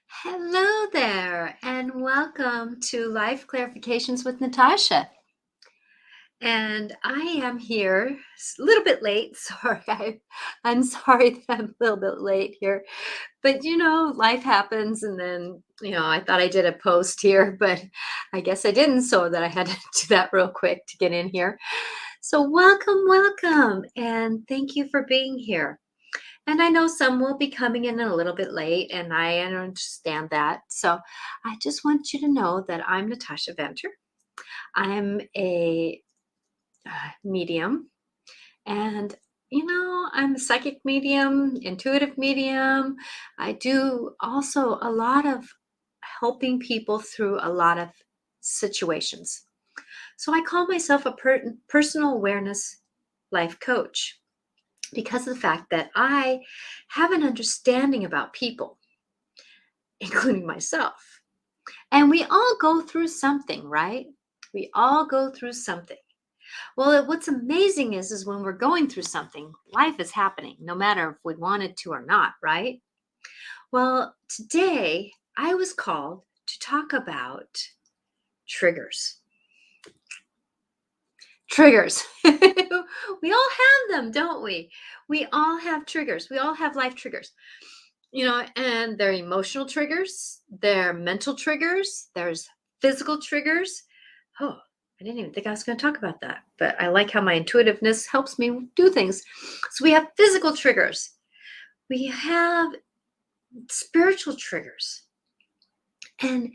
Hello there, and welcome to Life Clarifications with Natasha. And I am here a little bit late. Sorry, I'm sorry that I'm a little bit late here. But life happens. And then, I thought I did a post here, but I guess I didn't. So that I had to do that real quick to get in here. So, welcome. And thank you for being here. And I know some will be coming in a little bit late, and I understand that. So I just want you to know that I'm Natasha Venter. I'm a medium, and I'm a psychic medium, intuitive medium. I do also a lot of helping people through a lot of situations. So I call myself a personal awareness life coach, because of the fact that I have an understanding about people, including myself. And we all go through something, right? We all go through something. Well, what's amazing is when we're going through something, life is happening, no matter if we wanted to or not, right? Well, today I was called to talk about triggers. Triggers. We all have them, don't we? We all have triggers. We all have life triggers. And they're emotional triggers, they're mental triggers, there's physical triggers. Oh, I didn't even think I was going to talk about that, but I like how my intuitiveness helps me do things. So we have physical triggers, we have spiritual triggers. And,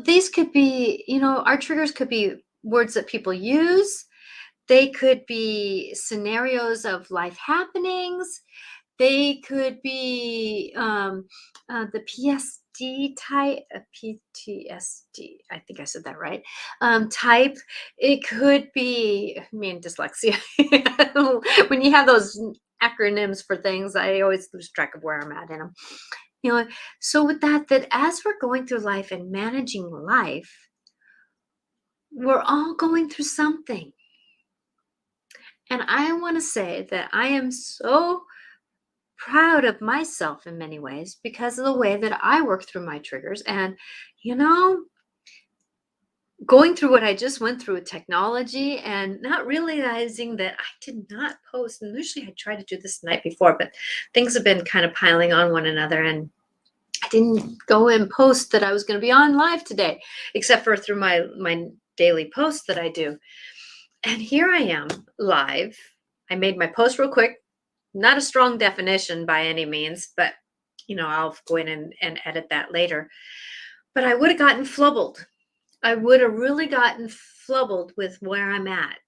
these could be, our triggers could be words that people use. They could be scenarios of life happenings. They could be the PSD type, PTSD. I think I said that right. Type. It could be, dyslexia. When you have those acronyms for things, I always lose track of where I'm at in them. So with that as we're going through life and managing life, we're all going through something. And I want to say that I am so proud of myself in many ways because of the way that I work through my triggers. And, going through what I just went through with technology and not realizing that I did not post. And usually I try to do this the night before, but things have been kind of piling on one another. And I didn't go and post that I was going to be on live today, except for through my daily posts that I do. And here I am live. I made my post real quick. Not a strong definition by any means, but I'll go in and edit that later. But I would have gotten flubbled. I would have really gotten flubbled with where I'm at.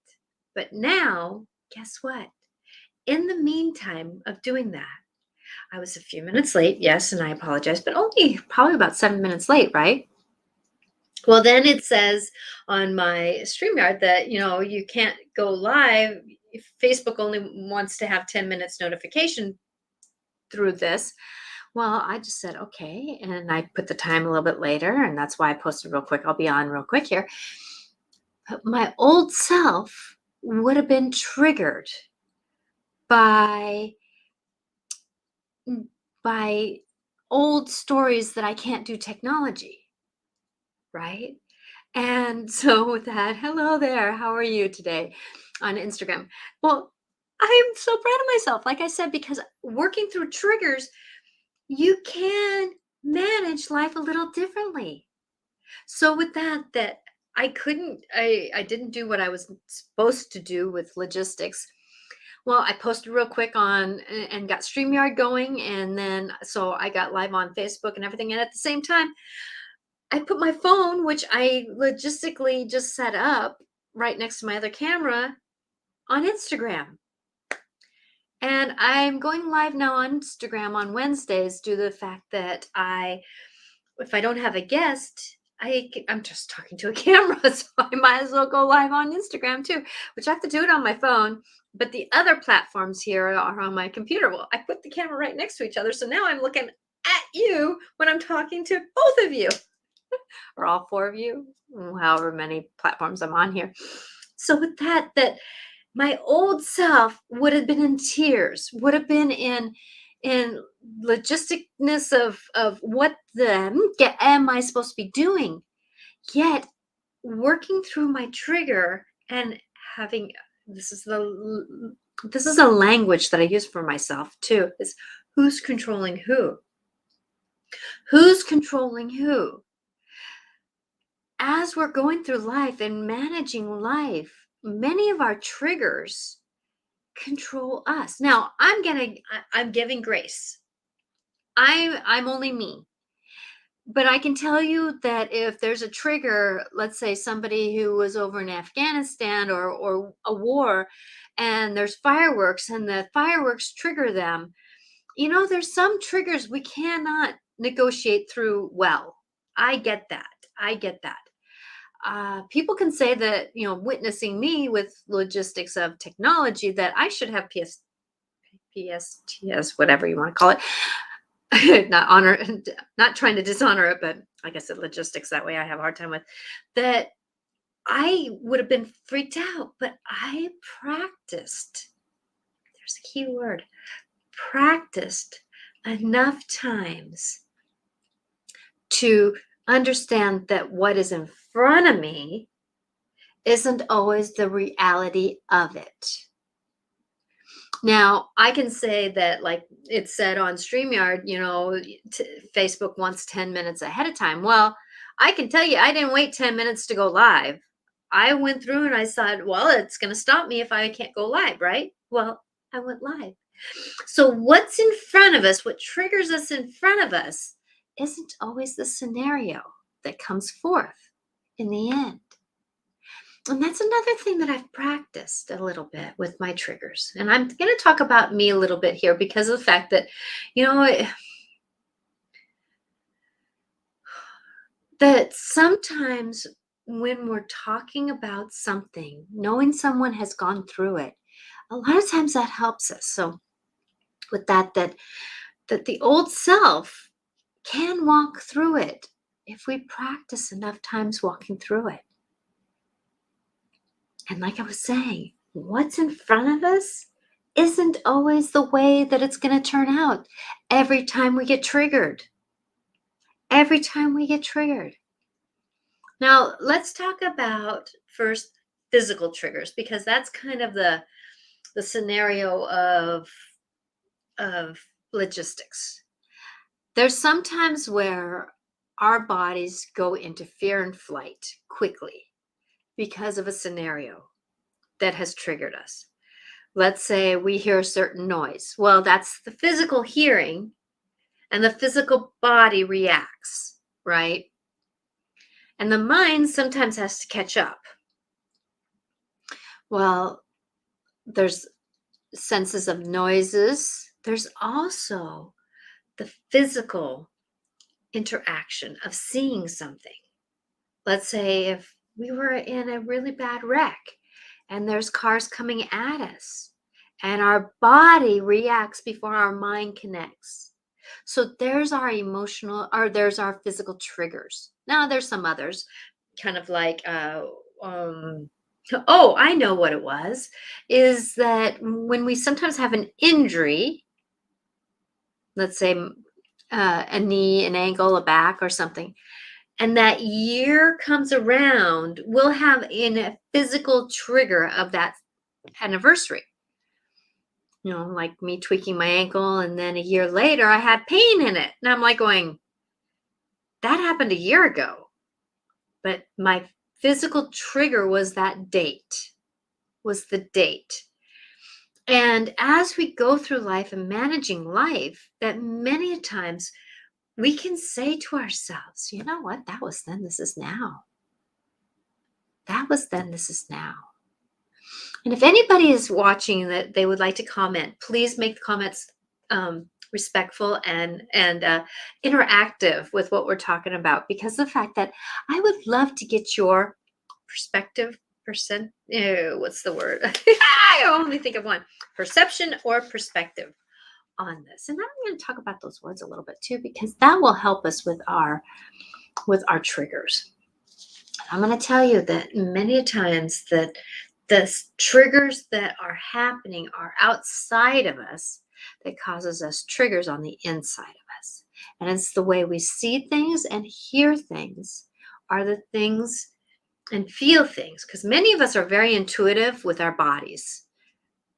But now, guess what? In the meantime of doing that, I was a few minutes late, yes, and I apologize, but only probably about 7 minutes late, right? Well, then it says on my StreamYard that, you can't go live. Facebook only wants to have 10 minutes notification through this. Well, I just said, okay. And I put the time a little bit later. And that's why I posted real quick. I'll be on real quick here. But my old self would have been triggered by old stories that I can't do technology. Right? And so with that, hello there. How are you today on Instagram? Well, I am so proud of myself. Like I said, because working through triggers, you can manage life a little differently. So with that I didn't do what I was supposed to do with logistics. Well, I posted real quick on and got StreamYard going. And then, so I got live on Facebook and everything. And at the same time, I put my phone, which I logistically just set up right next to my other camera, on Instagram. And I'm going live now on Instagram on Wednesdays due to the fact that if I don't have a guest, I'm just talking to a camera. So I might as well go live on Instagram too, which I have to do it on my phone. But the other platforms here are on my computer. Well, I put the camera right next to each other. So now I'm looking at you when I'm talking to both of you. Or all four of you, however many platforms I'm on here. So with that my old self would have been in tears, would have been in in logisticness of what am I supposed to be doing, yet working through my trigger and having this is the this is a language that I use for myself too, is who's controlling who? Who's controlling who? As we're going through life and managing life, many of our triggers control us. Now, I'm giving grace. I'm only me. But I can tell you that if there's a trigger, let's say somebody who was over in Afghanistan or a war, and there's fireworks and the fireworks trigger them, there's some triggers we cannot negotiate through well. I get that. I get that. People can say that, witnessing me with logistics of technology, that I should have PSTS, whatever you want to call it. Not trying to dishonor it, but like I said, logistics, that way I have a hard time with that. I would have been freaked out, but I practiced. There's a key word, practiced enough times to understand that what is in front of me isn't always the reality of it. Now, I can say that, like it said on StreamYard, Facebook wants 10 minutes ahead of time. Well, I can tell you, I didn't wait 10 minutes to go live. I went through and I said, well, it's going to stop me if I can't go live, right? Well, I went live. So what's in front of us, what triggers us in front of us, isn't always the scenario that comes forth in the end. And that's another thing that I've practiced a little bit with my triggers. And I'm going to talk about me a little bit here because of the fact that, that sometimes when we're talking about something, knowing someone has gone through it, a lot of times that helps us. So with that the old self can walk through it if we practice enough times walking through it. And like I was saying, what's in front of us isn't always the way that it's going to turn out every time we get triggered. Every time we get triggered. Now, let's talk about first physical triggers, because that's kind of the scenario of logistics. There's sometimes where our bodies go into fear and flight quickly because of a scenario that has triggered us. Let's say we hear a certain noise. Well, that's the physical hearing, and the physical body reacts, right? And the mind sometimes has to catch up. Well, there's senses of noises. There's also the physical interaction of seeing something. Let's say if we were in a really bad wreck and there's cars coming at us and our body reacts before our mind connects. So there's our emotional, or there's our physical triggers. Now there's some others, kind of like, oh, I know what it was, is that when we sometimes have an injury, let's say a knee, an ankle, a back, or something, and that year comes around, we'll have a physical trigger of that anniversary. Like me tweaking my ankle, and then a year later I had pain in it. And I'm like going, that happened a year ago. But my physical trigger was that date, was the date. And as we go through life and managing life, that many times we can say to ourselves, you know what? That was then, this is now. That was then, this is now. And if anybody is watching that they would like to comment, please make the comments respectful and interactive with what we're talking about, because the fact that I would love to get your perspective, what's the word? I only think of one, perception or perspective on this. And I'm going to talk about those words a little bit too, because that will help us with our triggers. I'm going to tell you that many times that the triggers that are happening are outside of us, that causes us triggers on the inside of us. And it's the way we see things and hear things are the things and feel things, because many of us are very intuitive with our bodies.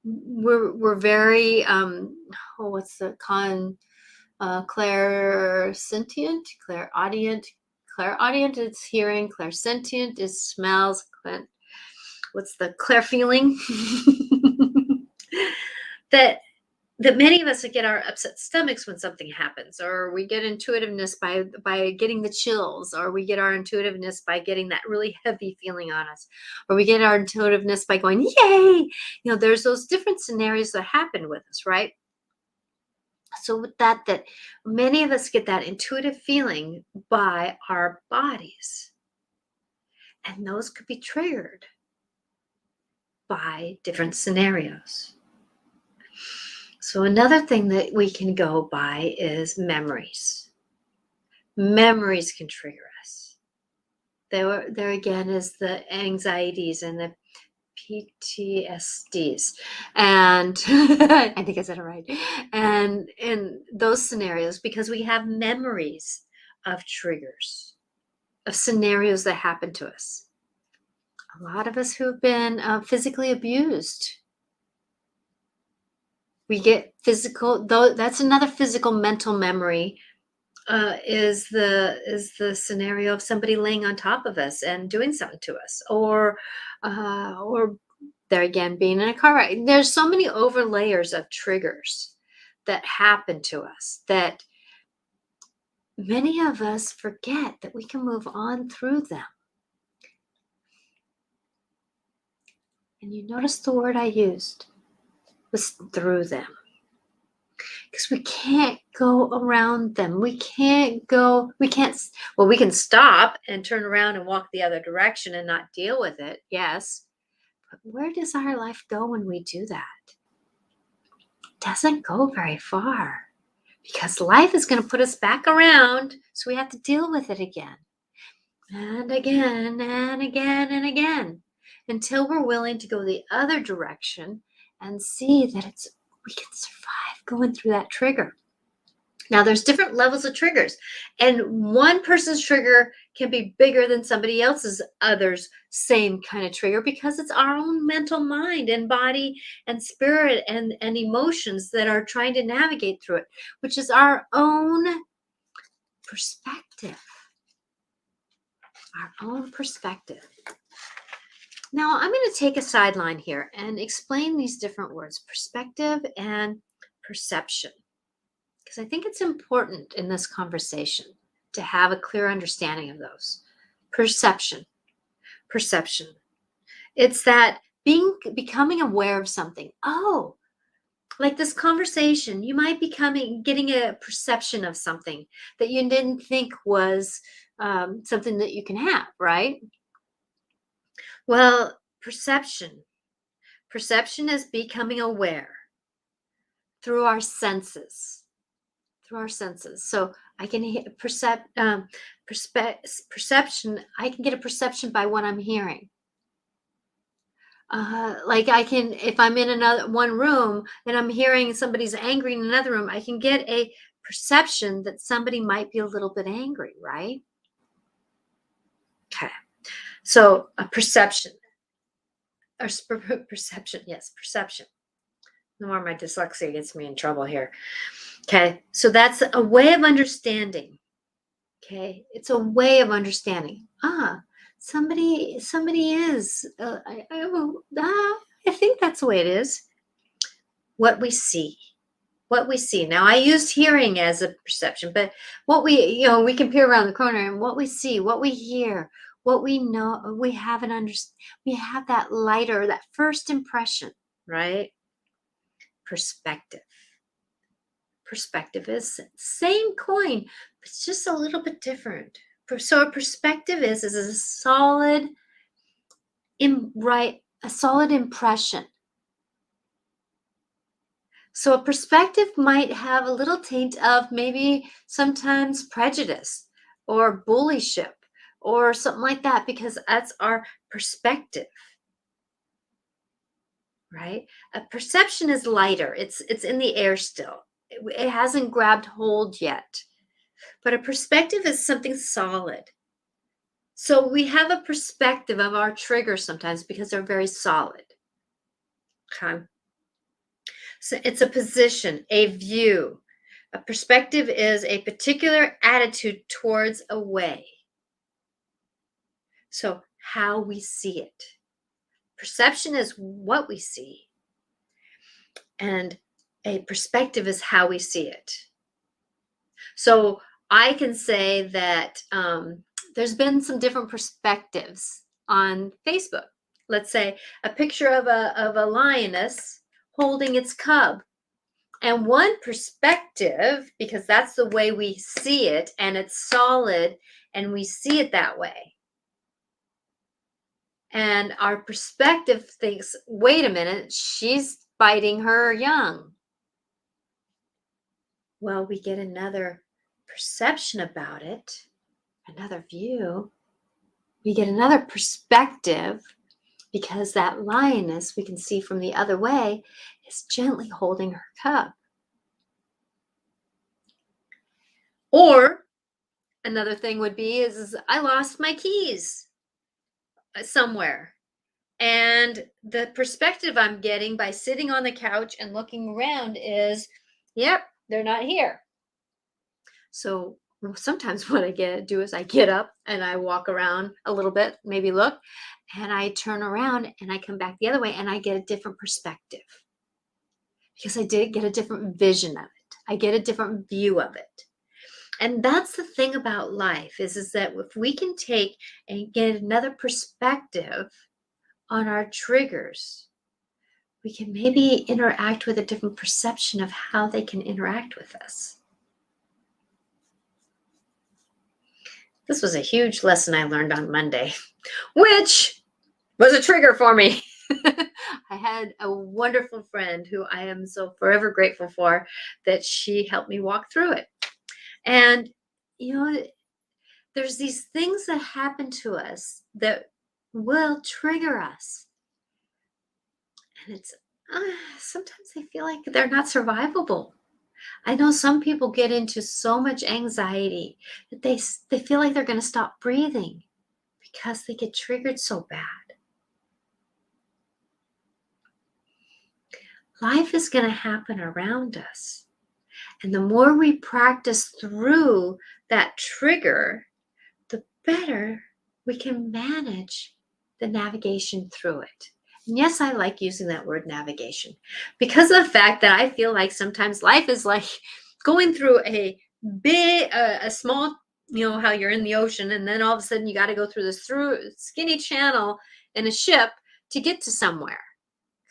We're very what's the clairsentient, clairaudient is hearing, clairsentient is smells, what's the clair feeling? that many of us get our upset stomachs when something happens, or we get intuitiveness by getting the chills, or we get our intuitiveness by getting that really heavy feeling on us, or we get our intuitiveness by going, yay! There's those different scenarios that happen with us, right? So with that many of us get that intuitive feeling by our bodies. And those could be triggered by different scenarios. So another thing that we can go by is memories. Memories can trigger us. There again is the anxieties and the PTSDs. And I think I said it right. And in those scenarios, because we have memories of triggers, of scenarios that happen to us. A lot of us who have been physically abused, we get physical, though that's another physical mental memory, is the scenario of somebody laying on top of us and doing something to us, or there again being in a car wreck. There's so many overlayers of triggers that happen to us that many of us forget that we can move on through them. And you notice the word I used was through them. Because we can't go around them. We can stop and turn around and walk the other direction and not deal with it. Yes. But where does our life go when we do that? It doesn't go very far, because life is going to put us back around. So we have to deal with it again and again and again and again, until we're willing to go the other direction and see that we can survive going through that trigger. Now, there's different levels of triggers, and one person's trigger can be bigger than somebody else's same kind of trigger, because it's our own mental mind and body and spirit and emotions that are trying to navigate through it, which is our own perspective. Our own perspective. Now, I'm going to take a sideline here and explain these different words, perspective and perception, because I think it's important in this conversation to have a clear understanding of those. Perception. It's that becoming aware of something. Oh, like this conversation, you might be getting a perception of something that you didn't think was something that you can have, right? Well, perception is becoming aware through our senses. So I can perception. I can get a perception by what I'm hearing. Like I can, if I'm in one room and I'm hearing somebody's angry in another room, I can get a perception that somebody might be a little bit angry, right? Okay. So a perception. Yes, perception. No more my dyslexia gets me in trouble here. Okay, so that's a way of understanding. Okay, it's a way of understanding. Somebody is. I think that's the way it is. What we see. Now, I used hearing as a perception, but what we can peer around the corner, and what we see, what we hear, what we know, we have we have that lighter, that first impression, right? Perspective is same coin, but it's just a little bit different. So a perspective is a solid impression. So a perspective might have a little taint of maybe sometimes prejudice or bullyship or something like that, because that's our perspective. right? A perception is lighter. It's in the air still. It hasn't grabbed hold yet. But a perspective is something solid. So we have a perspective of our triggers sometimes because they're very solid. Okay. So it's a position, a view. A perspective is a particular attitude towards a way. So how we see it. Perception is what we see, and a perspective is how we see it. So I can say that there's been some different perspectives on Facebook. Let's say a picture of a lioness holding its cub. And one perspective, because that's the way we see it, and it's solid, and we see it that way. And our perspective thinks, wait a minute, she's biting her young. Well, we get another perception about it, another view. We get another perspective because that lioness we can see from the other way is gently holding her cub. Or another thing would be is I lost my keys somewhere. And the perspective I'm getting by sitting on the couch and looking around is, yep, they're not here. So sometimes what I do is I get up and I walk around a little bit, maybe look, and I turn around and I come back the other way and I get a different perspective because I did get a different vision of it. I get a different view of it. And that's the thing about life is that if we can take and get another perspective on our triggers, we can maybe interact with a different perception of how they can interact with us. This was a huge lesson I learned on Monday, which was a trigger for me. I had a wonderful friend who I am so forever grateful for that she helped me walk through it. And, there's these things that happen to us that will trigger us. And it's sometimes they feel like they're not survivable. I know some people get into so much anxiety that they feel like they're going to stop breathing because they get triggered so bad. Life is going to happen around us. And the more we practice through that trigger, the better we can manage the navigation through it. And yes, I like using that word navigation because of the fact that I feel like sometimes life is like going through a small, how you're in the ocean and then all of a sudden you got to go through this skinny channel in a ship to get to somewhere.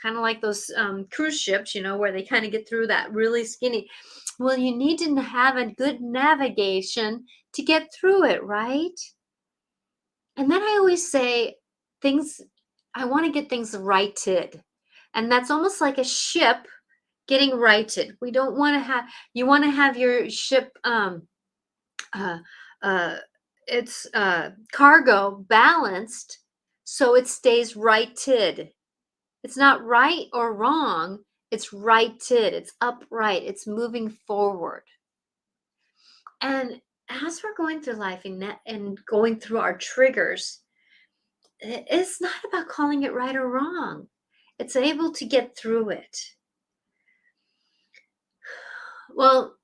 Kind of like those cruise ships, where they kind of get through that really skinny. Well, you need to have a good navigation to get through it, right? And then I always say I want to get things righted. And that's almost like a ship getting righted. We don't want to you want to have your ship, its cargo balanced so it stays righted. It's not right or wrong. It's righted. It's upright. It's moving forward. And as we're going through life and going through our triggers, it's not about calling it right or wrong. It's able to get through it. Well,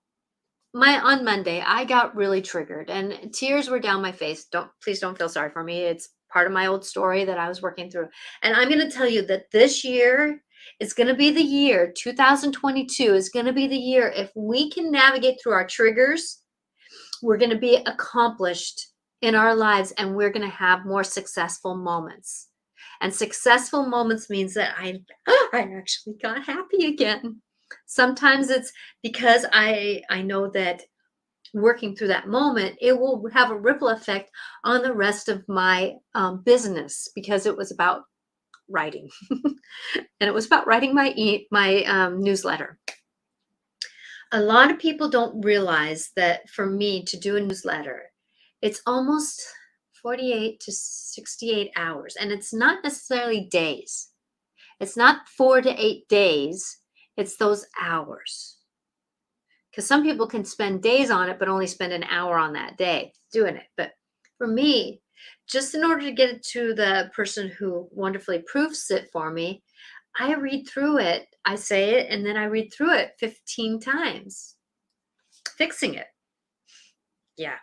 on Monday, I got really triggered and tears were down my face. Please don't feel sorry for me. It's part of my old story that I was working through. And I'm going to tell you that this year is going to be the year, 2022 is going to be the year. If we can navigate through our triggers, we're going to be accomplished in our lives and we're going to have more successful moments. And successful moments means that I actually got happy again. Sometimes it's because I know that working through that moment, it will have a ripple effect on the rest of my business because it was about writing. And it was about writing my newsletter. A lot of people don't realize that for me to do a newsletter, it's almost 48 to 68 hours. And it's not necessarily days. It's not 4 to 8 days. It's those hours. Because some people can spend days on it, but only spend an hour on that day doing it. But for me, just in order to get it to the person who wonderfully proofs it for me, I read through it. I say it, and then I read through it 15 times, fixing it. Yeah.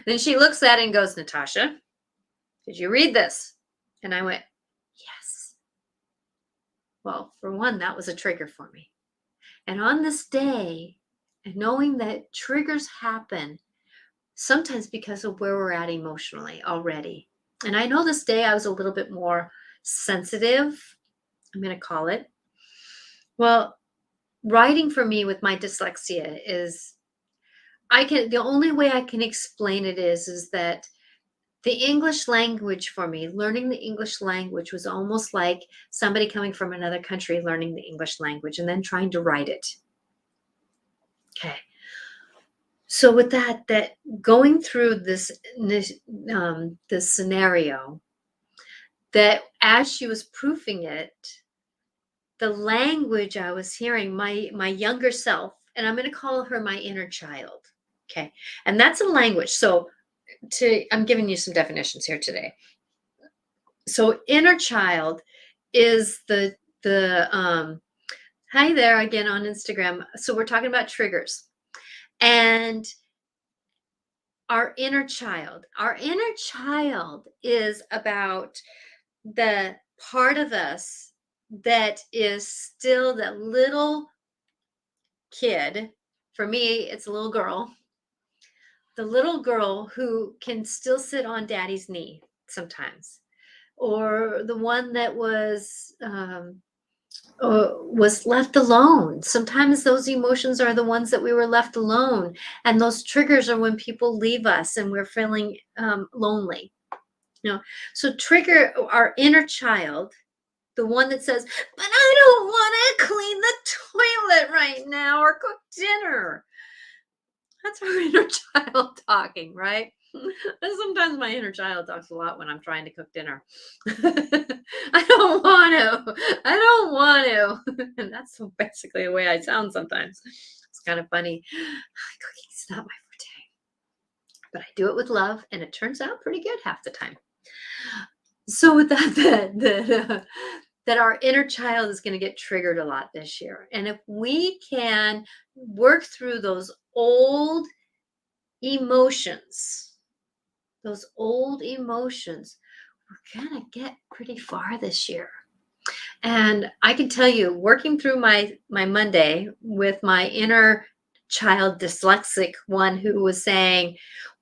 Then she looks at it and goes, Natasha, did you read this? And I went, yes. Well, for one, that was a trigger for me. And on this day, and knowing that triggers happen sometimes because of where we're at emotionally already. And I know this day I was a little bit more sensitive, I'm going to call it. Well, writing for me with my dyslexia is, the only way I can explain it is that the English language for me, learning the English language was almost like somebody coming from another country learning the English language and then trying to write it. Okay. So with that going through this scenario, that as she was proofing it, the language I was hearing, my younger self, and I'm going to call her my inner child. Okay. And that's a language. So I'm giving you some definitions here today. So inner child is the hi there again on Instagram. So we're talking about triggers and our inner child. Our inner child is about the part of us that is still that little kid. For me, it's a little girl. The little girl who can still sit on daddy's knee sometimes, or the one that was left alone. Sometimes those emotions are the ones that we were left alone, and those triggers are when people leave us and we're feeling lonely. So trigger our inner child, the one that says, "But I don't want to clean the toilet right now or cook dinner." That's our inner child talking, right? And sometimes my inner child talks a lot when I'm trying to cook dinner. I don't want to. And that's basically the way I sound sometimes. It's kind of funny. Cooking's not my forte. But I do it with love, and it turns out pretty good half the time. So with that our inner child is going to get triggered a lot this year. And if we can work through those old emotions, we're going to get pretty far this year. And I can tell you, working through my Monday with my inner child dyslexic one who was saying,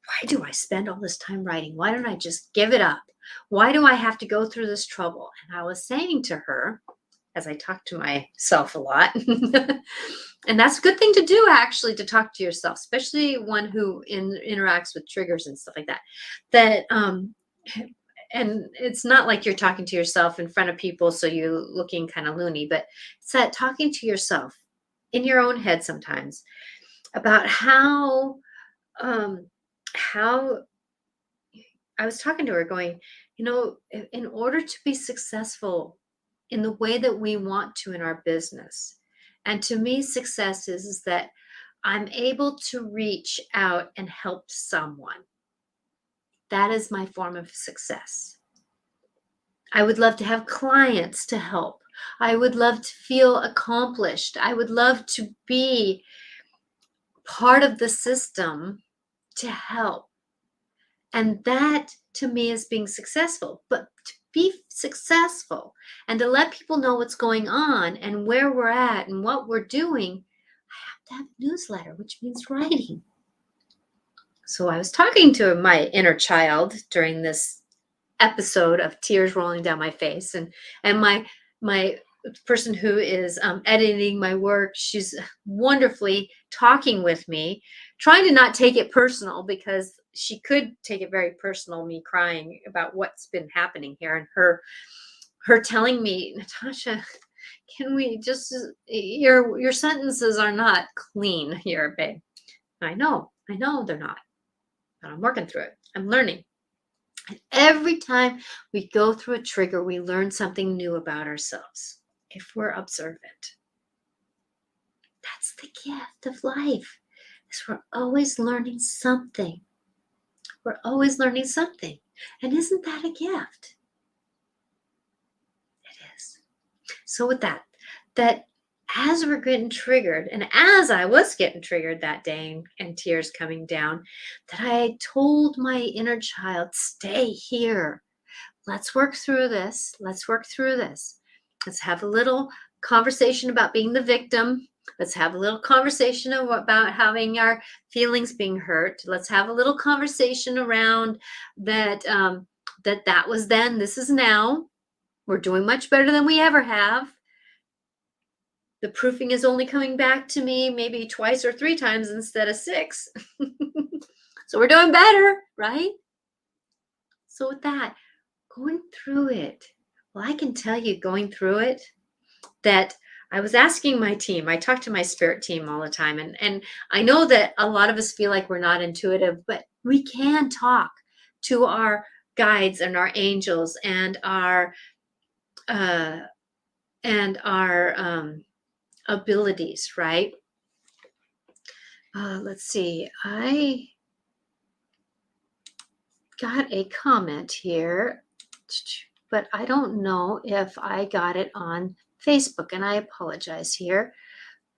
why do I spend all this time writing? Why don't I just give it up? Why do I have to go through this trouble? And I was saying to her, as I talk to myself a lot, and that's a good thing to do, actually, to talk to yourself, especially one who interacts with triggers and stuff like that, and it's not like you're talking to yourself in front of people, so you're looking kind of loony, but it's that talking to yourself in your own head sometimes about how I was talking to her going, in order to be successful in the way that we want to in our business, and to me, success is that I'm able to reach out and help someone. That is my form of success. I would love to have clients to help. I would love to feel accomplished. I would love to be part of the system to help. And that, to me, is being successful. But to be successful and to let people know what's going on and where we're at and what we're doing, I have to have a newsletter, which means writing. So I was talking to my inner child during this episode of tears rolling down my face, and my person who is editing my work, she's wonderfully talking with me, trying to not take it personal, because she could take it very personal, me crying about what's been happening here, and her telling me, Natasha, can we just, your sentences are not clean here, babe. I know they're not, but I'm working through it. I'm learning. And every time we go through a trigger, we learn something new about ourselves if we're observant. That's the gift of life, is we're always learning something. We're always learning something. And isn't that a gift? It is. So with that as we're getting triggered, and as I was getting triggered that day and tears coming down, that I told my inner child, stay here. Let's work through this. Let's work through this. Let's have a little conversation about being the victim. Let's have a little conversation about having our feelings being hurt. Let's have a little conversation around that, that was then, this is now. We're doing much better than we ever have. The proofing is only coming back to me maybe twice or 3 times instead of 6. So we're doing better, right? So with that, going through it, well, I can tell you going through it that I was asking my team, I talk to my spirit team all the time, and I know that a lot of us feel like we're not intuitive, but we can talk to our guides and our angels and our abilities, right? Let's see. I got a comment here, but I don't know if I got it on Facebook, and I apologize here.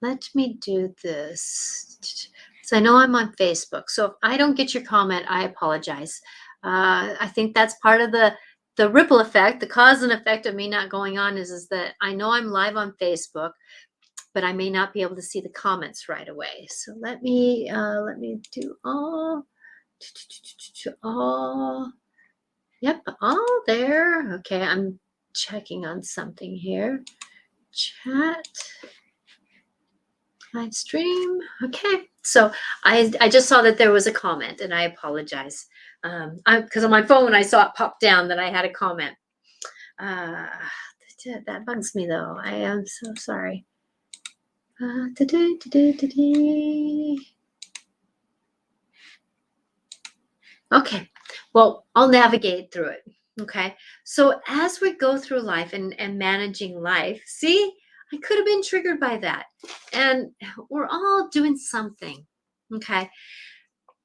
Let me do this. So I know I'm on Facebook. So if I don't get your comment, I apologize. I think that's part of the ripple effect, the cause and effect of me not going on is that I know I'm live on Facebook, but I may not be able to see the comments right away. So let me do all. Yep, all there. Okay, I'm checking on something here. Chat. Live stream. Okay, so I just saw that there was a comment, and I apologize. Because on my phone I saw it pop down that I had a comment. That bugs me though. I am so sorry. Okay, well, I'll navigate through it. Okay, so as we go through life and managing life, see, I could have been triggered by that. And we're all doing something. Okay,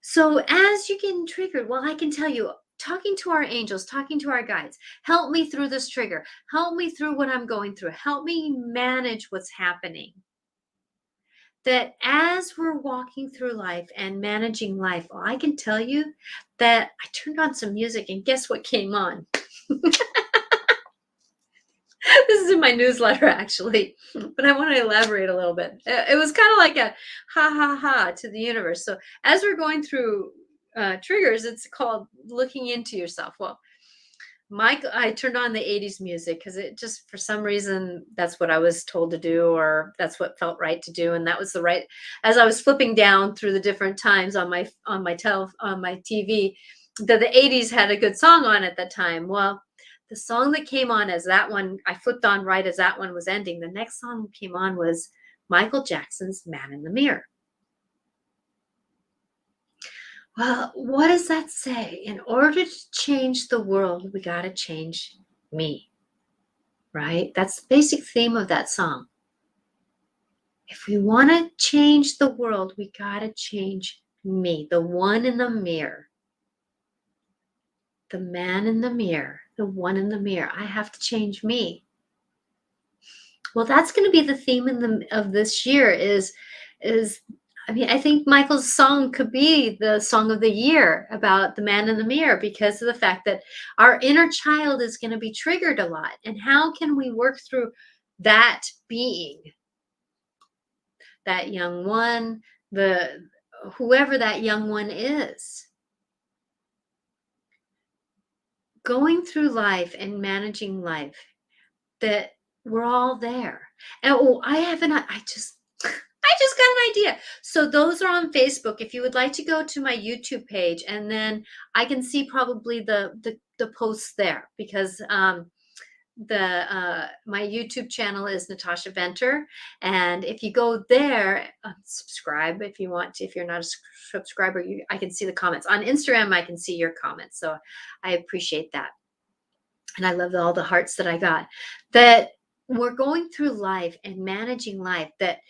so as you're getting triggered, well, I can tell you, talking to our angels, talking to our guides, help me through this trigger. Help me through what I'm going through. Help me manage what's happening. That as we're walking through life and managing life, well, I can tell you that I turned on some music and guess what came on? This is in my newsletter, actually, but I want to elaborate a little bit. It was kind of like a ha ha ha to the universe. So as we're going through triggers, it's called looking into yourself. Well, I turned on the 80s music because it just, for some reason, that's what I was told to do, or that's what felt right to do. And that was the right, as I was flipping down through the different times on my TV, that the 80s had a good song on at that time. Well, the song that came on as that one, I flipped on right as that one was ending. The next song that came on was Michael Jackson's Man in the Mirror. Well, what does that say? In order to change the world, we got to change me, right? That's the basic theme of that song. If we want to change the world, we got to change me, the one in the mirror, the man in the mirror, the one in the mirror. I have to change me. Well, that's going to be the theme of this year is I mean, I think Michael's song could be the song of the year about the man in the mirror, because of the fact that our inner child is going to be triggered a lot. And how can we work through that being, that young one, whoever that young one is? Going through life and managing life, that we're all there. And I just got an idea. So those are on Facebook. If you would like to go to my YouTube page, and then I can see probably the posts there, because my YouTube channel is Natasha Venter, and if you go there, subscribe if you want to. If you're not a subscriber, I can see the comments on Instagram. I can see your comments, so I appreciate that, and I love all the hearts that I got. That we're going through life and managing life. That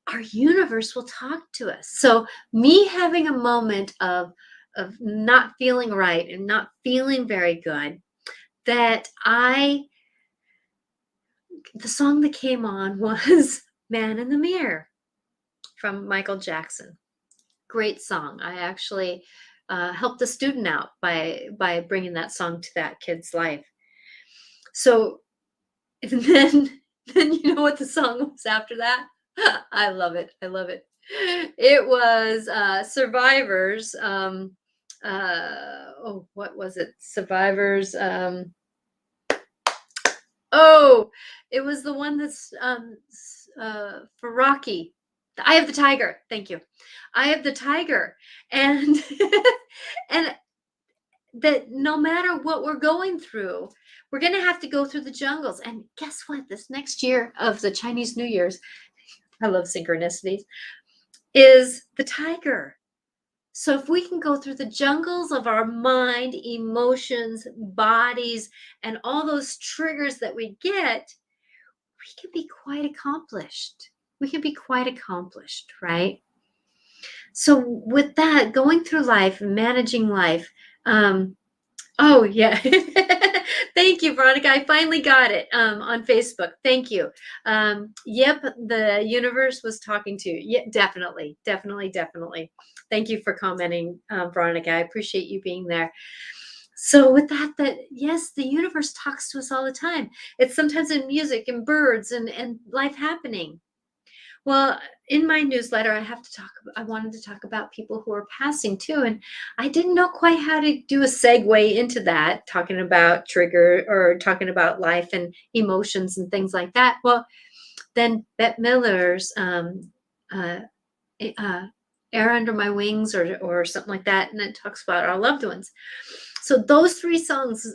our universe will talk to us. So me having a moment of not feeling right and not feeling very good, that the song that came on was Man in the Mirror from Michael Jackson. Great song. I actually helped a student out by bringing that song to that kid's life. So and then you know what the song was after that? I love it. I love it. It was Survivors. What was it? Survivors. It was the one that's for Rocky. Eye of the Tiger. Thank you. Eye of the Tiger. And and that no matter what we're going through, we're going to have to go through the jungles. And guess what? This next year of the Chinese New Year's, I love synchronicities, is the tiger. So if we can go through the jungles of our mind, emotions, bodies, and all those triggers that we get, we can be quite accomplished. We can be quite accomplished, right? So with that, going through life, managing life, oh yeah. Thank you, Veronica. I finally got it on Facebook. Thank you. Yep, the universe was talking to you. Yeah, definitely, definitely, definitely. Thank you for commenting, Veronica. I appreciate you being there. So with that yes, the universe talks to us all the time. It's sometimes in music and birds and life happening. Well, in my newsletter, I wanted to talk about people who are passing too. And I didn't know quite how to do a segue into that, talking about trigger or talking about life and emotions and things like that. Well, then Bette Miller's uh, Air Under My Wings or something like that. And it talks about our loved ones. So those three songs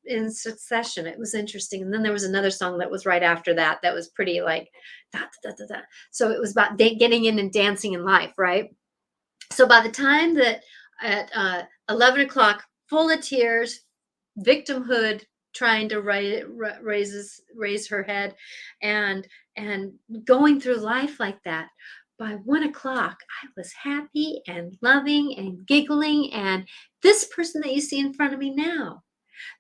in succession, it was interesting. And then there was another song that was right after that was pretty like da, da, da, da. So it was about getting in and dancing in life, right? So by the time that at 11 o'clock, full of tears, victimhood, trying to raise her head, and going through life like that, by 1 o'clock, I was happy and loving and giggling, and this person that you see in front of me now,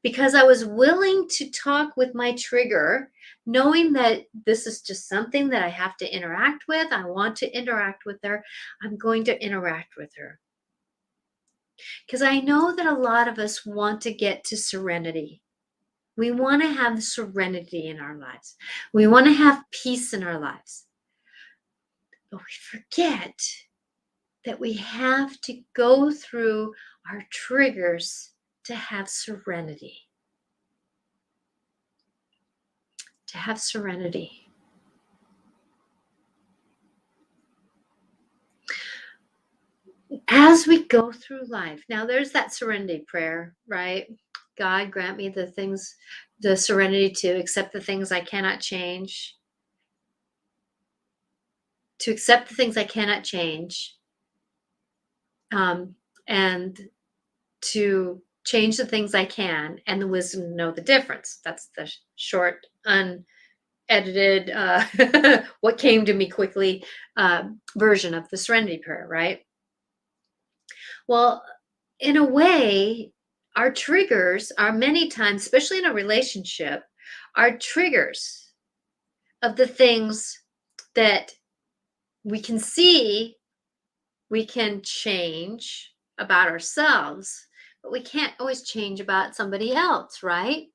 because I was willing to talk with my trigger, knowing that this is just something that I have to interact with. I want to interact with her. I'm going to interact with her. Because I know that a lot of us want to get to serenity. We want to have serenity in our lives. We want to have peace in our lives. But we forget that we have to go through our triggers to have serenity. To have serenity. As we go through life, now there's that serenity prayer, right? God, grant me the serenity to accept the things I cannot change, to accept the things I cannot change, and to change the things I can, and the wisdom to know the difference. That's the short, unedited, what came to me quickly version of the serenity prayer, right? Well, in a way, our triggers are many times, especially in a relationship, are triggers of the things that we can see we can change about ourselves, but we can't always change about somebody else, right?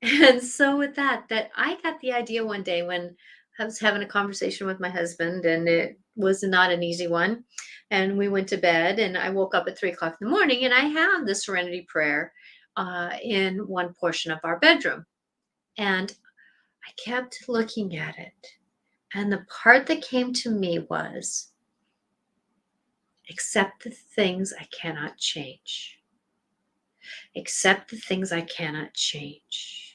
And so with that I got the idea one day when I was having a conversation with my husband, and it was not an easy one. And we went to bed, and I woke up at 3 o'clock in the morning, and I have the serenity prayer in one portion of our bedroom. And I kept looking at it. And the part that came to me was, accept the things I cannot change. Accept the things I cannot change.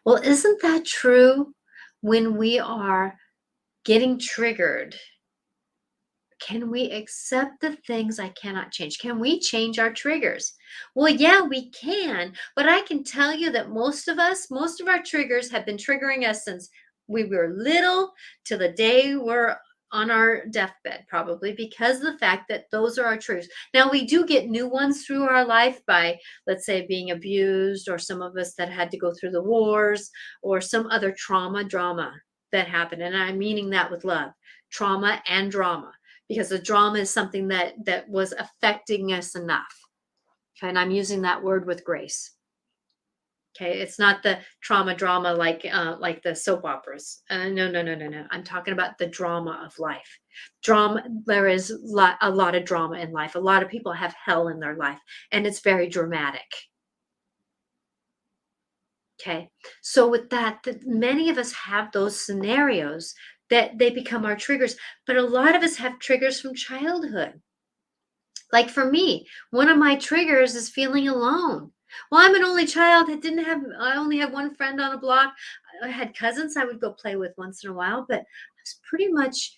Well, isn't that true? When we are getting triggered, can we accept the things I cannot change? Can we change our triggers? Well, yeah, we can, but I can tell you that most of us, most of our triggers have been triggering us since we were little to the day we're on our deathbed, probably because of the fact that those are our triggers. Now, we do get new ones through our life by, let's say, being abused, or some of us that had to go through the wars, or some other drama that happened. And I'm meaning that with love, trauma and drama, because the drama is something that was affecting us enough. Okay, and I'm using that word with grace. Okay, it's not the trauma drama like the soap operas. No. I'm talking about the drama of life. Drama. There is a lot of drama in life. A lot of people have hell in their life, and it's very dramatic. Okay, so with that, many of us have those scenarios that they become our triggers, but a lot of us have triggers from childhood. Like for me, one of my triggers is feeling alone. Well, I'm an only child. I only have one friend on a block. I had cousins I would go play with once in a while, but I was pretty much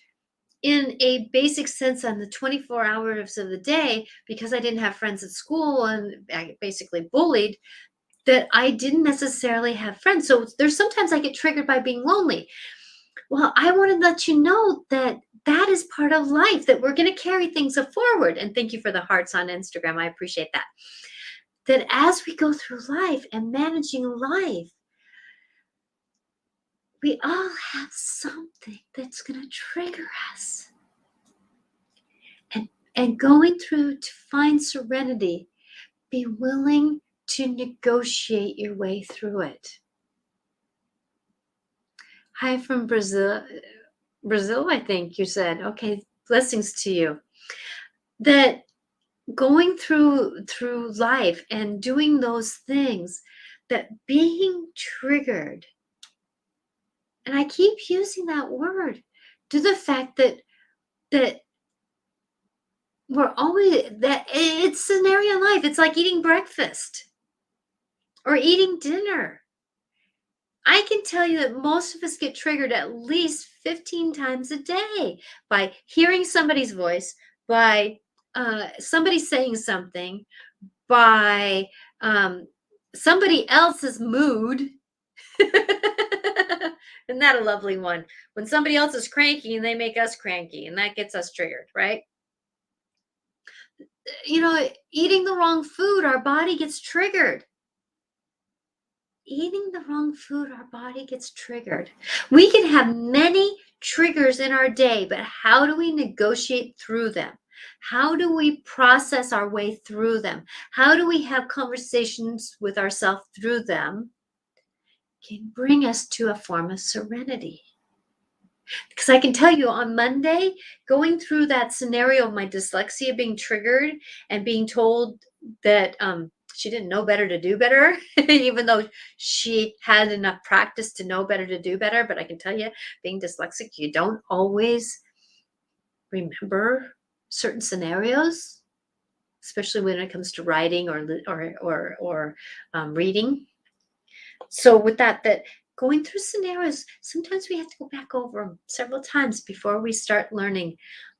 in a basic sense on the 24 hours of the day, because I didn't have friends at school and I basically bullied, that I didn't necessarily have friends. So there's sometimes I get triggered by being lonely. Well, I want to let you know that that is part of life, that we're going to carry things forward. And thank you for the hearts on Instagram. I appreciate that. That as we go through life and managing life, we all have something that's going to trigger us. And going through to find serenity, be willing to negotiate your way through it. Hi from Brazil. Brazil, I think you said. Okay, blessings to you. That going through life and doing those things, that being triggered, and I keep using that word, to the fact that we're always, that it's scenario life. It's like eating breakfast or eating dinner. I can tell you that most of us get triggered at least 15 times a day by hearing somebody's voice, by somebody saying something, by somebody else's mood. Isn't that a lovely one? When somebody else is cranky and they make us cranky, and that gets us triggered, right? Eating the wrong food, our body gets triggered. Eating the wrong food, our body gets triggered. We can have many triggers in our day, but how do we negotiate through them? How do we process our way through them? How do we have conversations with ourselves through them? Can bring us to a form of serenity. Because I can tell you, on Monday, going through that scenario of my dyslexia being triggered and being told that she didn't know better to do better, even though she had enough practice to know better to do better. But I can tell you, being dyslexic, you don't always remember certain scenarios, especially when it comes to writing or reading. So with that going through scenarios, sometimes we have to go back over them several times before we start learning,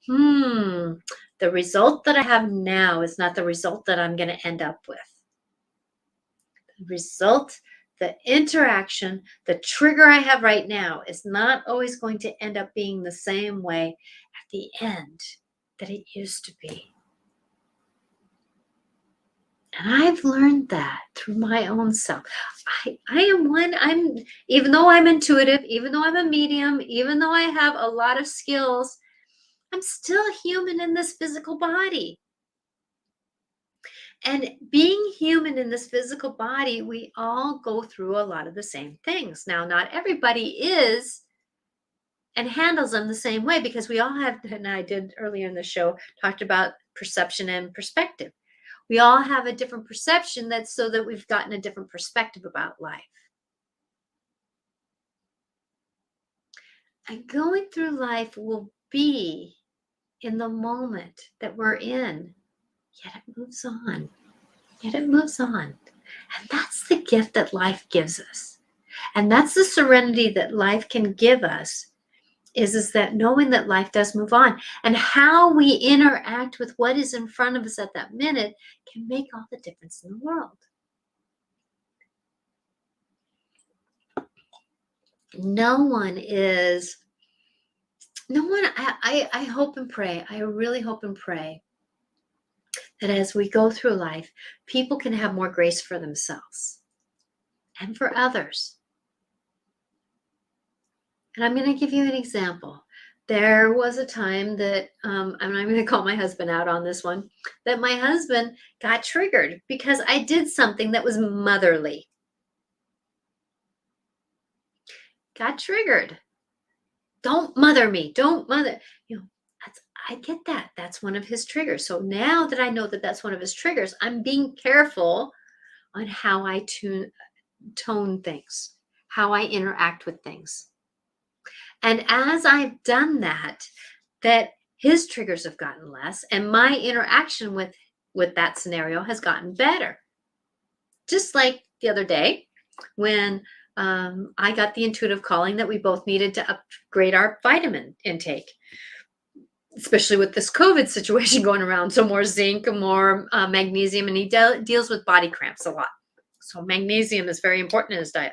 the result that I have now is not the result that I'm going to end up with. The result, the interaction, the trigger I have right now is not always going to end up being the same way at the end that it used to be. And I've learned that through my own self. Even though I'm intuitive, even though I'm a medium, even though I have a lot of skills, I'm still human in this physical body. And being human in this physical body, we all go through a lot of the same things. Now, not everybody is and handles them the same way, because we all have, and I did earlier in the show, talked about perception and perspective. We all have a different perception, that's so that we've gotten a different perspective about life. And going through life will be in the moment that we're in, yet it moves on. And that's the gift that life gives us. And that's the serenity that life can give us, is that knowing that life does move on, and how we interact with what is in front of us at that minute can make all the difference in the world. I hope and pray, I really hope and pray that as we go through life, people can have more grace for themselves and for others. And I'm going to give you an example. There was a time that, I'm going to call my husband out on this one, that my husband got triggered because I did something that was motherly. Got triggered. Don't mother me. Don't mother. I get that. That's one of his triggers. So now that I know that that's one of his triggers, I'm being careful on how I tone things, how I interact with things. And as I've done that his triggers have gotten less, and my interaction with that scenario has gotten better. Just like the other day when I got the intuitive calling that we both needed to upgrade our vitamin intake, especially with this COVID situation going around. So more zinc, more magnesium, and he deals with body cramps a lot. So magnesium is very important in his diet.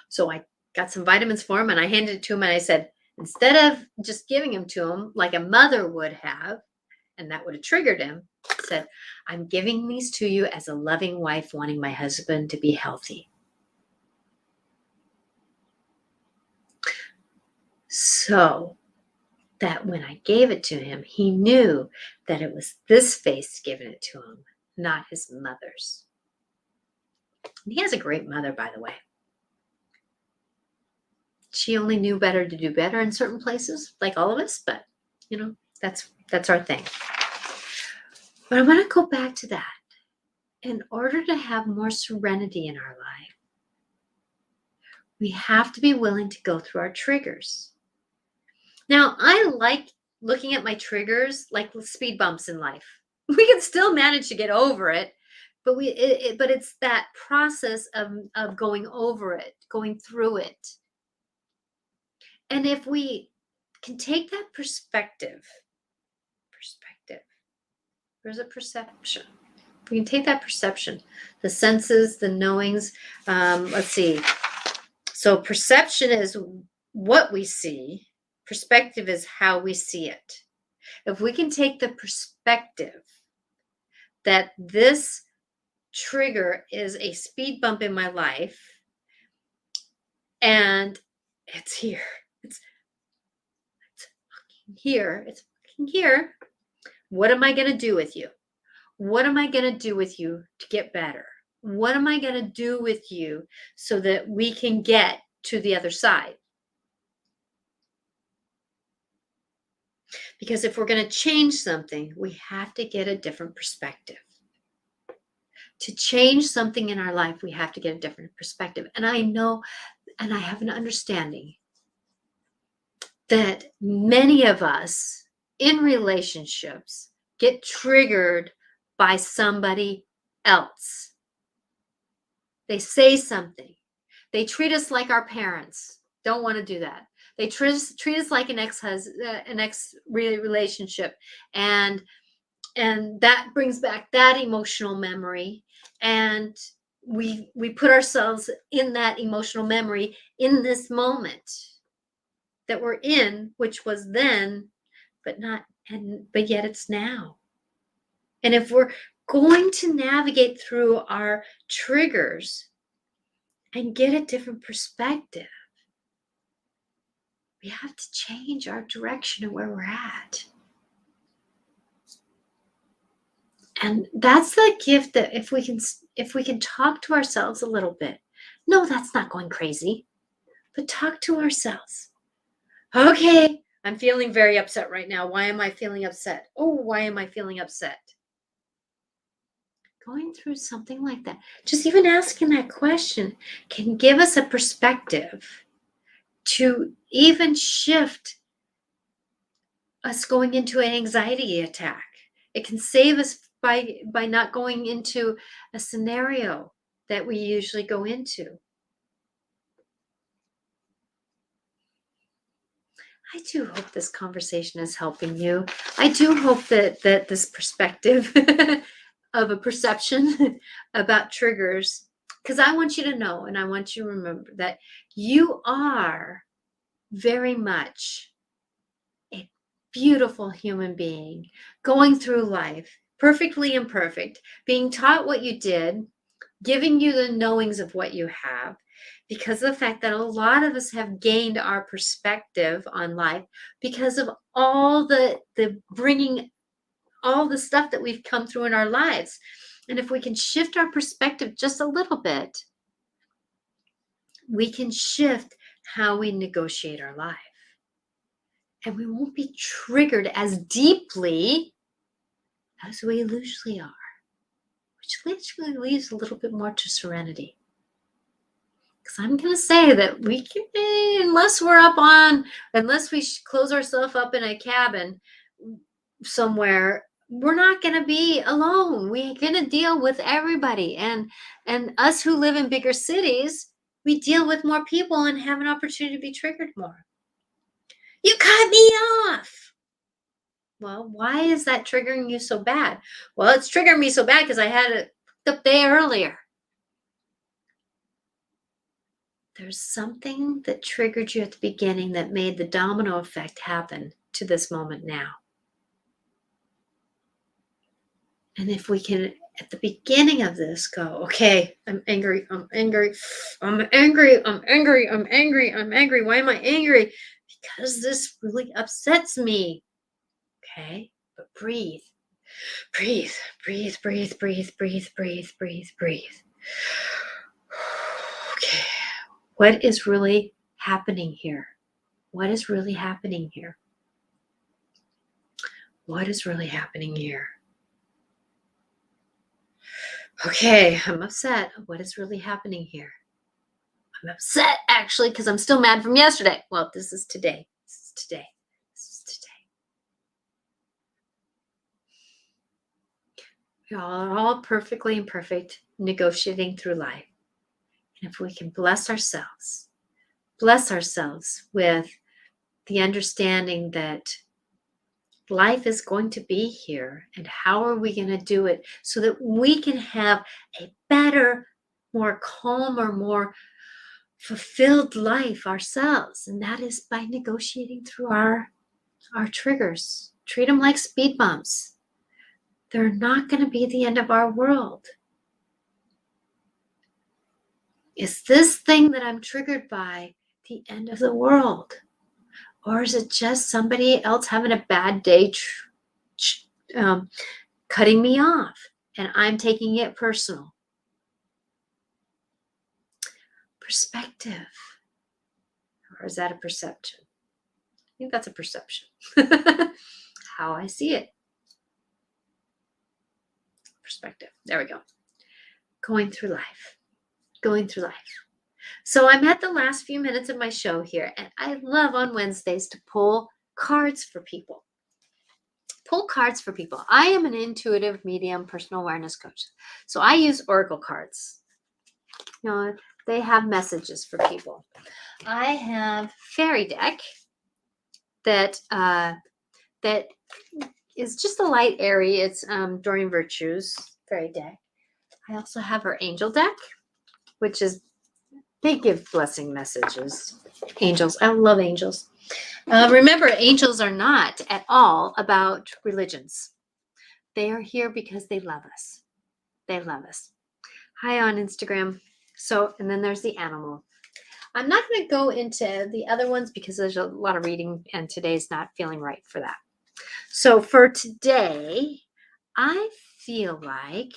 So I got some vitamins for him and I handed it to him and I said, instead of just giving him to him like a mother would have, and that would have triggered him, I said, I'm giving these to you as a loving wife wanting my husband to be healthy. So that when I gave it to him, he knew that it was this face giving it to him, not his mother's. And he has a great mother, by the way. She only knew better to do better in certain places, like all of us, but that's our thing. But I want to go back to that. In order to have more serenity in our life, we have to be willing to go through our triggers. Now, I like looking at my triggers like speed bumps in life. We can still manage to get over it, but but it's that process of going over it, going through it. And if we can take that perspective, there's a perception. We can take that perception, the senses, the knowings. Let's see. So perception is what we see. Perspective is how we see it. If we can take the perspective that this trigger is a speed bump in my life and it's here. It's fucking here. It's fucking here. What am I going to do with you? What am I going to do with you to get better? What am I going to do with you so that we can get to the other side? Because if we're going to change something, we have to get a different perspective. To change something in our life, we have to get a different perspective. And I know, and I have an understanding that many of us in relationships get triggered by somebody else. They say something. They treat us like our parents. Don't want to do that. They treat us like an ex relationship, and that brings back that emotional memory, and we put ourselves in that emotional memory in this moment that we're in, which was then, but yet it's now. And if we're going to navigate through our triggers and get a different perspective, we have to change our direction of where we're at. And that's the gift, that if we can talk to ourselves a little bit. No, that's not going crazy, but talk to ourselves. Okay, I'm feeling very upset right now. Why am I feeling upset? Oh, why am I feeling upset? Going through something like that, just even asking that question can give us a perspective to even shift us going into an anxiety attack. It can save us by not going into a scenario that we usually go into. I do hope this conversation is helping you. I do hope that this perspective of a perception about triggers, because I want you to know and I want you to remember that you are very much a beautiful human being going through life, perfectly imperfect, being taught what you did, giving you the knowings of what you have, because of the fact that a lot of us have gained our perspective on life because of all the bringing all the stuff that we've come through in our lives. And if we can shift our perspective just a little bit, we can shift how we negotiate our life. And we won't be triggered as deeply as we usually are, which literally leaves a little bit more to serenity. Because I'm going to say that we can, unless we close ourselves up in a cabin somewhere, we're not going to be alone. We're going to deal with everybody. And us who live in bigger cities, we deal with more people and have an opportunity to be triggered more. You cut me off. Well, why is that triggering you so bad? Well, it's triggering me so bad because I had it the day earlier. There's something that triggered you at the beginning that made the domino effect happen to this moment now. And if we can, at the beginning of this, go, okay, I'm angry. Why am I angry? Because this really upsets me. Okay, but breathe. Okay, what is really happening here? What is really happening here? What is really happening here? Okay, I'm upset. What is really happening here? I'm upset, actually, because I'm still mad from yesterday. Well, this is today. We are all perfectly imperfect, negotiating through life. And if we can bless ourselves with the understanding that life is going to be here, and how are we going to do it so that we can have a better, more calmer, more fulfilled life ourselves. And that is by negotiating through our triggers. Treat them like speed bumps. They're not going to be the end of our world. Is this thing that I'm triggered by the end of the world? Or is it just somebody else having a bad day cutting me off and I'm taking it personal? Perspective. Or is that a perception? I think that's a perception. How I see it. Perspective. There we go. Going through life. So I'm at the last few minutes of my show here, and I love on Wednesdays to pull cards for people. I am an intuitive medium personal awareness coach. So I use oracle cards. They have messages for people. I have fairy deck that is just a light airy. It's Doreen Virtue's fairy deck. I also have her angel deck, which is, they give blessing messages. Angels. I love angels. Remember, angels are not at all about religions. They are here because they love us. Hi on Instagram. So, and then there's the animal. I'm not going to go into the other ones because there's a lot of reading and today's not feeling right for that. So for today, I feel like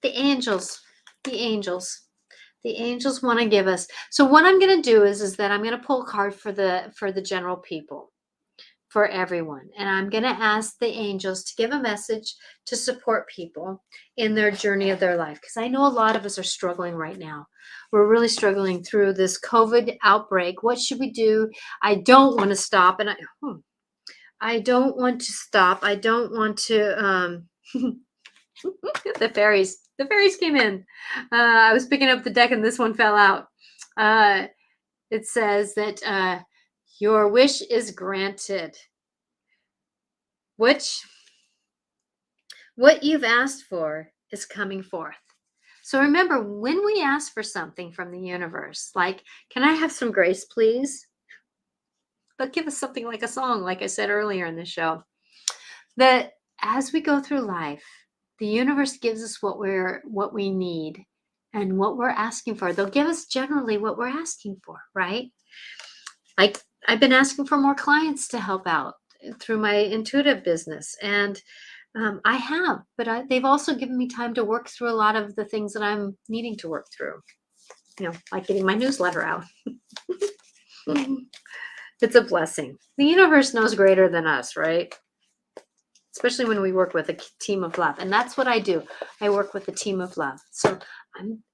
the angels want to give us. So what I'm going to do is that I'm going to pull a card for the general people, for everyone. And I'm going to ask the angels to give a message to support people in their journey of their life. Because I know a lot of us are struggling right now. We're really struggling through this COVID outbreak. What should we do? I don't want to stop. And I don't want to stop. I don't want to, the fairies came in. I was picking up the deck and this one fell out. It says that Your wish is granted. What you've asked for is coming forth. So remember, when we ask for something from the universe, like, can I have some grace, please? But give us something like a song, like I said earlier in the show, that as we go through life, the universe gives us what we need and what we're asking for. They'll give us generally what we're asking for, right? Like, I've been asking for more clients to help out through my intuitive business, and I have, but they've also given me time to work through a lot of the things that I'm needing to work through, like getting my newsletter out. It's a blessing. The universe knows greater than us, right? Especially when we work with a team of love. And that's what I do. I work with a team of love. So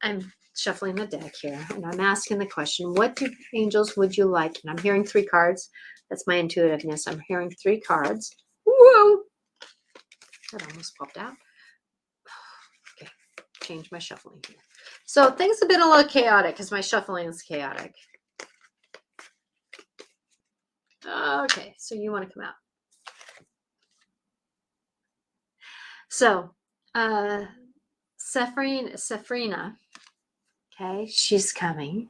I'm shuffling the deck here, and I'm asking the question, what do angels would you like? And I'm hearing 3 cards. That's my intuitiveness. I'm hearing 3 cards. Whoa! That almost popped out. Okay, change my shuffling here. So things have been a little chaotic because my shuffling is chaotic. Okay, so you want to come out. So, Sephrina, okay, she's coming.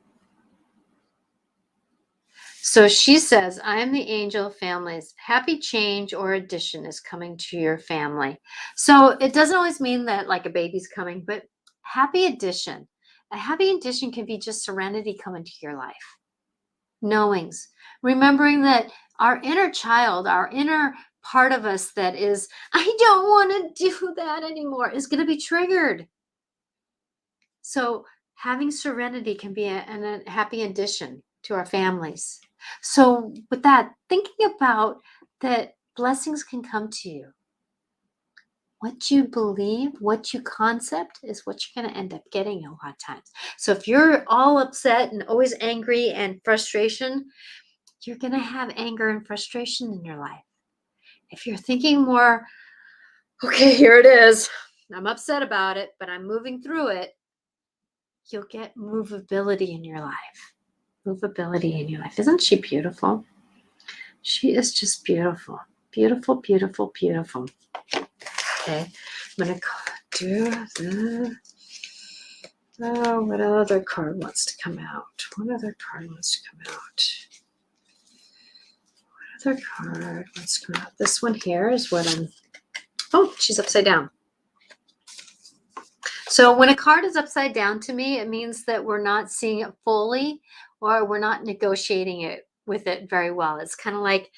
So she says, I am the angel of families. Happy change or addition is coming to your family. So it doesn't always mean that like a baby's coming, but happy addition. A happy addition can be just serenity coming to your life. Knowings, remembering that our inner child, our inner part of us that is, I don't want to do that anymore, is going to be triggered. So having serenity can be a happy addition to our families. So with that, thinking about that blessings can come to you. What you believe, what you concept is what you're going to end up getting a lot of times. So if you're all upset and always angry and frustration, you're going to have anger and frustration in your life. If you're thinking more, okay, here it is. I'm upset about it, but I'm moving through it. You'll get movability in your life. Movability in your life. Isn't she beautiful? She is just beautiful. Beautiful, beautiful, beautiful. Okay, I'm going to do the, what other card wants to come out? What other card wants to come out? What other card wants to come out? This one here is what I'm, oh, she's upside down. So when a card is upside down to me, it means that we're not seeing it fully, or we're not negotiating it with it very well. It's kind of like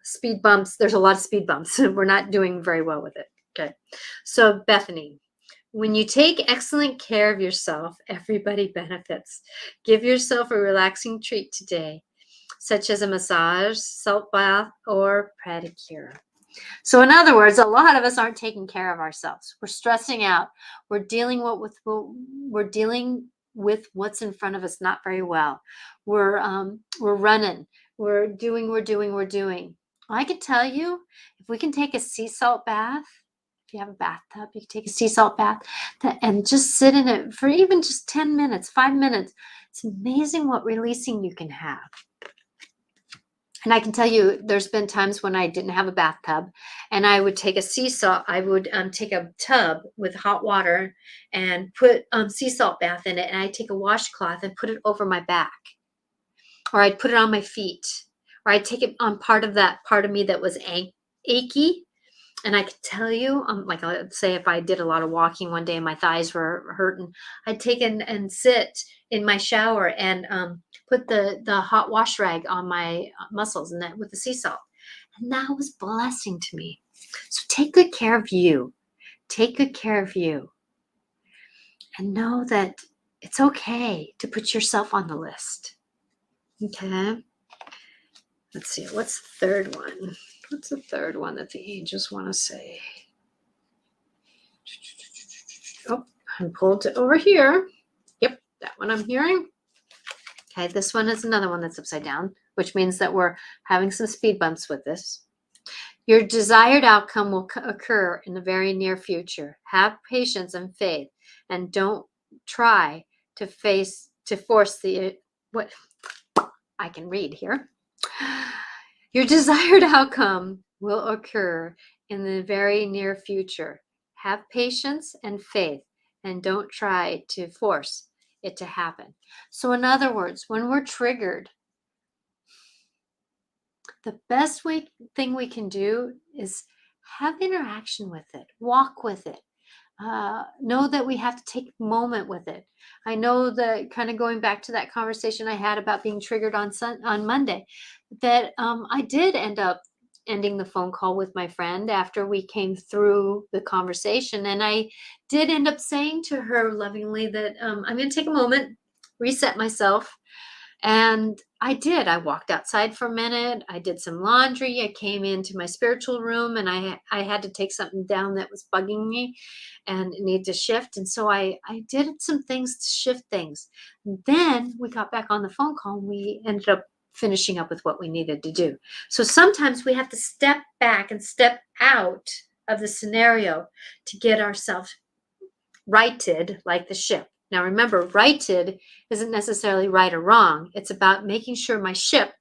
speed bumps. There's a lot of speed bumps. We're not doing very well with it. Okay. So Bethany, when you take excellent care of yourself, everybody benefits. Give yourself a relaxing treat today, such as a massage, salt bath, or pedicure. So in other words, a lot of us aren't taking care of ourselves. We're stressing out. We're dealing with what's in front of us not very well. We're running. We're doing. I can tell you, if we can take a sea salt bath, if you have a bathtub, you can take a sea salt bath and just sit in it for even just 10 minutes, 5 minutes. It's amazing what releasing you can have. And I can tell you, there's been times when I didn't have a bathtub, and I would take a sea salt. I would take a tub with hot water and put sea salt bath in it, and I'd take a washcloth and put it over my back, or I'd put it on my feet, or I'd take it on part of me that was achy. And I could tell you, like, let's say if I did a lot of walking one day and my thighs were hurting, I'd take and sit in my shower and put the hot wash rag on my muscles and that with the sea salt. And that was a blessing to me. So take good care of you. Take good care of you. And know that it's okay to put yourself on the list. Okay? Let's see. What's the third one? What's the third one that the angels want to say? Oh, I pulled it over here. Yep, that one I'm hearing. Okay, this one is another one that's upside down, which means that we're having some speed bumps with this. Your desired outcome will occur in the very near future. Have patience and faith, and don't try to force the what. I can read here. Your desired outcome will occur in the very near future. Have patience and faith, and don't try to force it to happen. So, in other words, when we're triggered, the best thing we can do is have interaction with it, walk with it. Know that we have to take a moment with it. I know that, kind of going back to that conversation I had about being triggered on Monday, that I did end up ending the phone call with my friend after we came through the conversation. And I did end up saying to her lovingly that I'm going to take a moment, reset myself. And I did. I walked outside for a minute. I did some laundry. I came into my spiritual room, and I had to take something down that was bugging me and it needed to shift. And so I did some things to shift things. And then we got back on the phone call, and we ended up finishing up with what we needed to do. So sometimes we have to step back and step out of the scenario to get ourselves righted like the ship. Now remember, righted isn't necessarily right or wrong. It's about making sure my ship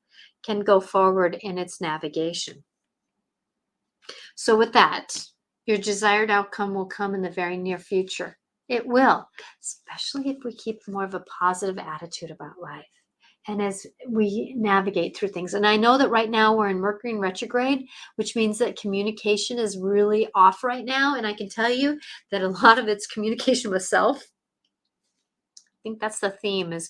can go forward in its navigation. So with that, your desired outcome will come in the very near future. It will, especially if we keep more of a positive attitude about life and as we navigate through things. And I know that right now we're in Mercury in retrograde, which means that communication is really off right now. And I can tell you that a lot of it's communication with self. I think that's the theme, is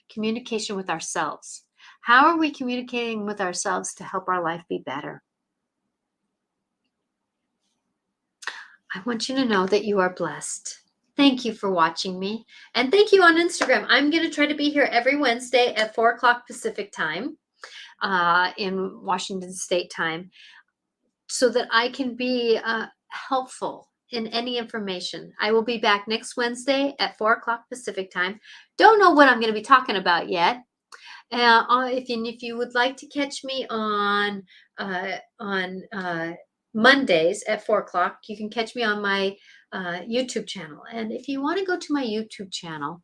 communication with ourselves. How are we communicating with ourselves to help our life be better? I want you to know that you are blessed. Thank you for watching me. And thank you on Instagram. I'm going to try to be here every Wednesday at 4 o'clock Pacific time in Washington State time, so that I can be helpful in any information. I will be back next Wednesday at 4 o'clock Pacific time. Don't know what I'm going to be talking about yet. If you would like to catch me on Mondays at 4 o'clock, you can catch me on my YouTube channel. And if you want to go to my YouTube channel,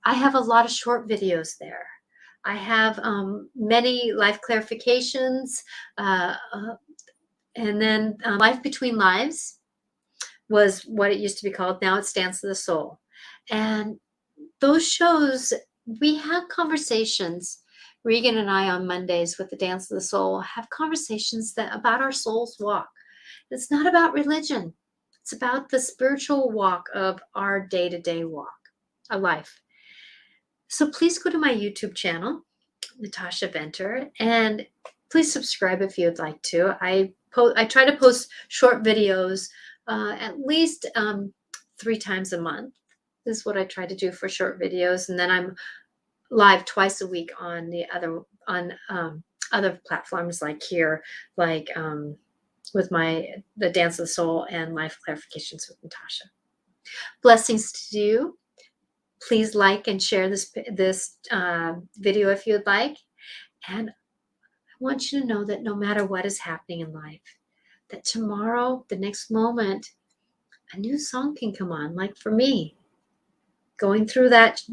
I have a lot of short videos there. I have many life clarifications, and then Life Between Lives was what it used to be called. Now it's Dance of the Soul. And those shows, we have conversations. Regan and I on Mondays with the Dance of the Soul have conversations about our soul's walk. It's not about religion. It's about the spiritual walk of our day-to-day walk, a life. So please go to my YouTube channel, Natasha Venter, and please subscribe if you'd like to. I try to post short videos at least 3 times a month. This is what I try to do for short videos, and then I'm live twice a week on the other platforms like here, like with the Dance of the Soul and Life Clarifications with Natasha. Blessings to you. Please like and share this video if you'd like. And I want you to know that no matter what is happening in life, that tomorrow, the next moment, a new song can come on. Like for me, going through that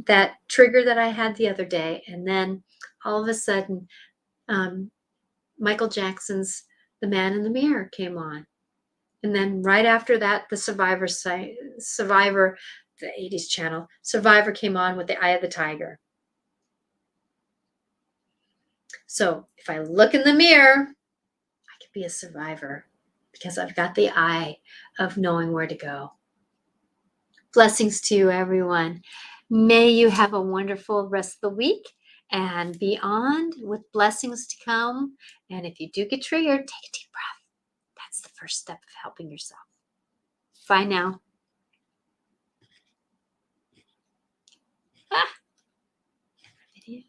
trigger that I had the other day, and then all of a sudden, Michael Jackson's "The Man in the Mirror" came on, and then right after that, the Survivor, the 80s channel, Survivor came on with "The Eye of the Tiger." So if I look in the mirror, I could be a survivor because I've got the eye of knowing where to go. Blessings to you, everyone. May you have a wonderful rest of the week and beyond, with blessings to come. And if you do get triggered, take a deep breath. That's the first step of helping yourself. Bye now. Video.